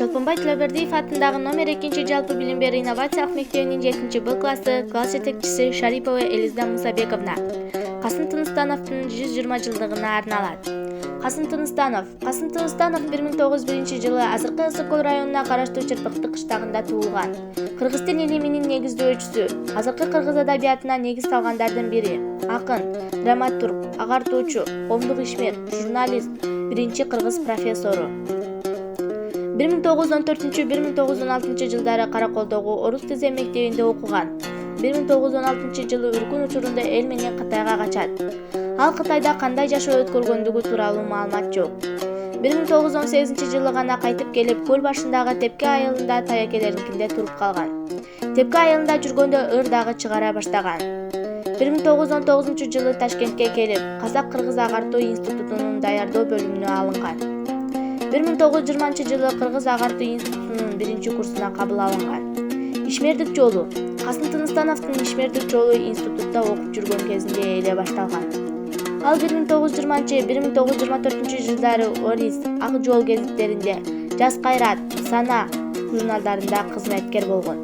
Чолпонбай Тилебердиев атындагы номер 2 жалпы билим берүү инновациялык мектебинин 7 классы класс жетекчиси Шарипова Элиза Мусабековна Касым Тыныстановдун 120 жылдыгына арналат. Касым Тыныстанов 1901 жылы азыркы Ысык-Көл районуна караштуу Чырпыкты кыштагында туулган. Кыргыз тил илиминин негиздөөчүсү, азыркы кыргыз адабиятына негиз салгандардын бири. Акын, драматург, агартуучу, коомдук ишмер, журналист, биринчи кыргыз профессору. 1914-1916 жылдары Караколдогу Орус Тизе мектебинде окуган. 1916 жылы үркүн учурунда эл менен Кытайга качат. Ал Кытайда кандай жашоо өткөргөндүгү тууралуу маалымат жок. 1918 жылы гана кайтып келип, көл башындагы Тепке айылында таякелеринкинде туруп калган. Тепке айылында жүргөндө ыр дагы чыгара баштаган. 1919 жылы Ташкентке келип, Казак-Кыргыз агартуу институтунун даярдоо бөлүмүнө алынган. 1920 жылы Кыргыз агартуу институтунун 1-курсуна кабыл алынган. Ишмердик жолу Касым Тыныстановдун ишмердик жолу институтта окуп жүргөн кезинде эле башталган. Ал 1920-1924 жылдары Орис, Ак жол гезиттеринде, Жас кайрат, Сана журналдарында кызматкер болгон.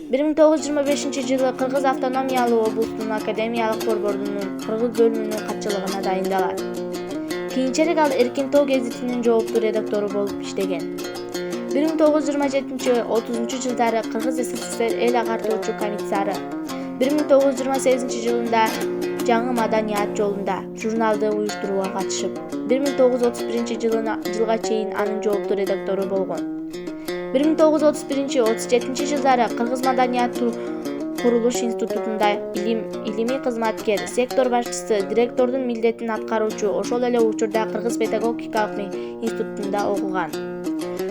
1925 жылы Кыргыз автономиялуу облустун академиялык борборунун кыргыз бөлүмүнүн катчылыгына дайындалат. Кийинчерээк ал Эркин тоо гезитинин жооптуу редактору болуп иштеген. 1927-30 жылдары Кыргыз СССР эл агартуучу комиссары. 1928 жылында Жаңы маданият жолунда журналды уюштурууга катышып, 1931 жылга чейин анын жооптуу редактору болгон. 1931-37 жылдары Кыргыз маданият курулуш институтунда илимий кызматкер, сектор башчысы, директордун милдетин аткаруучу, ошол эле учурда Кыргыз педагогикалык институтунда окуган.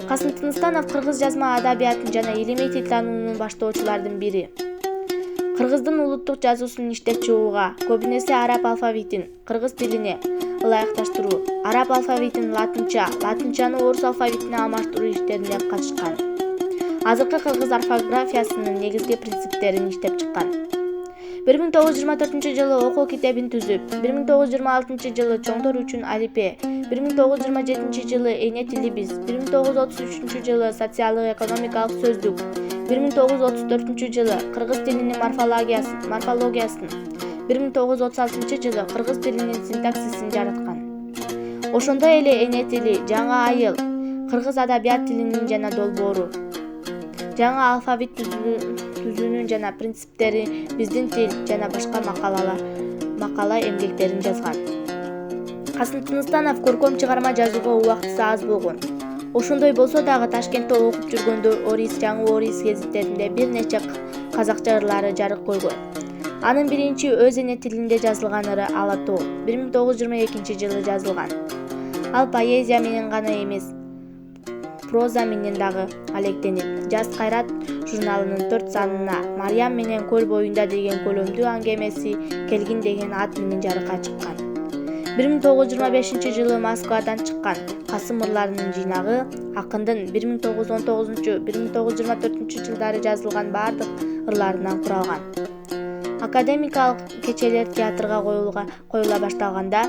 Касым Тыныстанов кыргыз жазма адабиятын жана илимий тил таануунун баштоочулардын бири. Кыргыздын улуттук жазуусун иштеп чыгууга, көбүнесе араб алфавитин кыргыз тилине ылайыкташтыруу, араб алфавитин латынчаны орус алфавитине алмаштыруу иштерине катышкан. Азыркы кыргыз орфографиясынын негизги принциптерин иштеп чыккан. 1924 жылы окуу китебин түзүп, 1926 жылы чоңдор үчүн алипе, 1927 жылы эне тилибиз, 1933 жылы социалдык экономикалык сөздүк, 1934 жылы кыргыз тилинин морфологиясын, 1936 жылы кыргыз тилинин синтаксисин жараткан. Ошондой эле эне тили, жаңа айыл, кыргыз адабият тилинин жана долбоору, жаңа алфавит түзүүнүн жана принциптери, биздин тил жана башка макала эмгектерин жазган. Касым Тыныстанов көркөм чыгарма жазууга убактысы аз болгон. Ошондой болсо дагы Ташкентте окуп жүргөндө Орис, Жаңы Орис гезиттеринде бир нече казакча ырлары жарык көргөн. Анын биринчи өз эне тилинде жазылган ыры Ала тоо 1922 жылы жазылган. Ал поэзия менен гана эмес, проза менен дагы алектенип, Жас кайрат журналынын 4 санына Мариям менен көл боюнда деген көлөмдүү аңгемеси Келгин деген ат менен жарыкка чыккан. 1925 жылы Москвадан чыккан Касым ырларынын жыйнагы акындын 1919-1924 жылдары жазылган бардык ырларынан куралган. Академикалык кечелер театрга коюла башталганда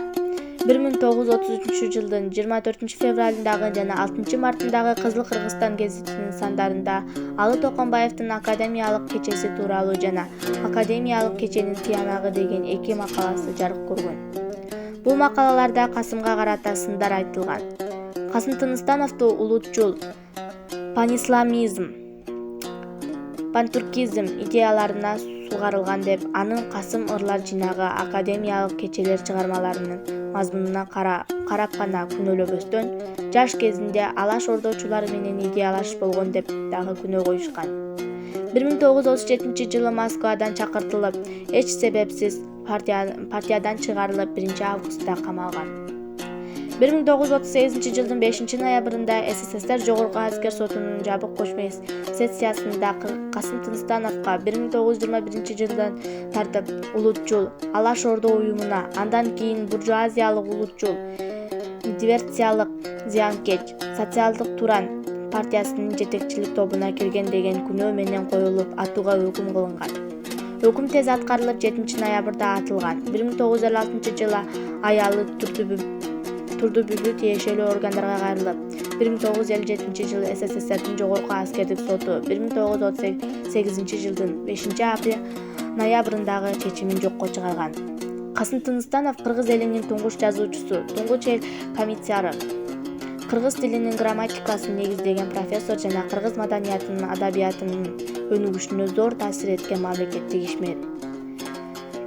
1933 жылдын 24 февралындагы жана 6 мартындагы Кызыл Кыргызстан гезитинин сандарында Алы Токонбаевдин академиялык кечеси тууралуу жана академиялык кеченин тыянагы деген 2 макаласы жарык көргөн. Бул макалаларда Касымга карата сындар айтылган. Касым Тыныстановду улутчул, панисламизм, пантүркизм идеяларына сугарылган деп, анын Касым ырлар жыйнагы академиялык кечелер чыгармаларынын мазмунуна карап гана күнөөлөбөстөн, жаш кезинде алаш ордочулар менен идеялаш болгон деп дагы күнөө коюшкан. 1937 жылы Москвадан чакыртылып, эч себепсиз партиядан чыгарылып 1 августта камалган. 1938 жылдын 5 ноябрында СССР Жогорку аскер сотунун жабык көчмө сессиясында Касым Тыныстановго 1921 жылдан тартып улутчул, Алаш Ордо уюмуна, андан кийин буржуазиялык улутчул, диверсиялык зыянкеч, социалдык туран партиясынын жетекчилик тобуна кирген деген күнөө менен коюлуп, атууга өкүм кылынган. Өкүм тез аткарылып 7 ноябрда атылган. 1956 жылы аялы Турдубүбү тиешелүү органдарга кайрылып, 1957 СССРдин Жогорку аскердик соту 1938 жылдын 5 ноябрындагы чечимин жокко чыгарган. Касым Тыныстанов кыргыз элинин туңгуч жазуучусу, туңгуч эл комиссары, кыргыз тилинин грамматикасын негиздеген профессор жана кыргыз маданиятынын, адабиятынын өнүгүшүнө зор таасир эткен мамлекеттик ишмер.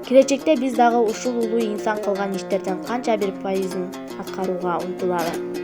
Келечекте биз дагы ушул улуу инсан кылган иштердин канча бир пайызын аткарууга умтулалы.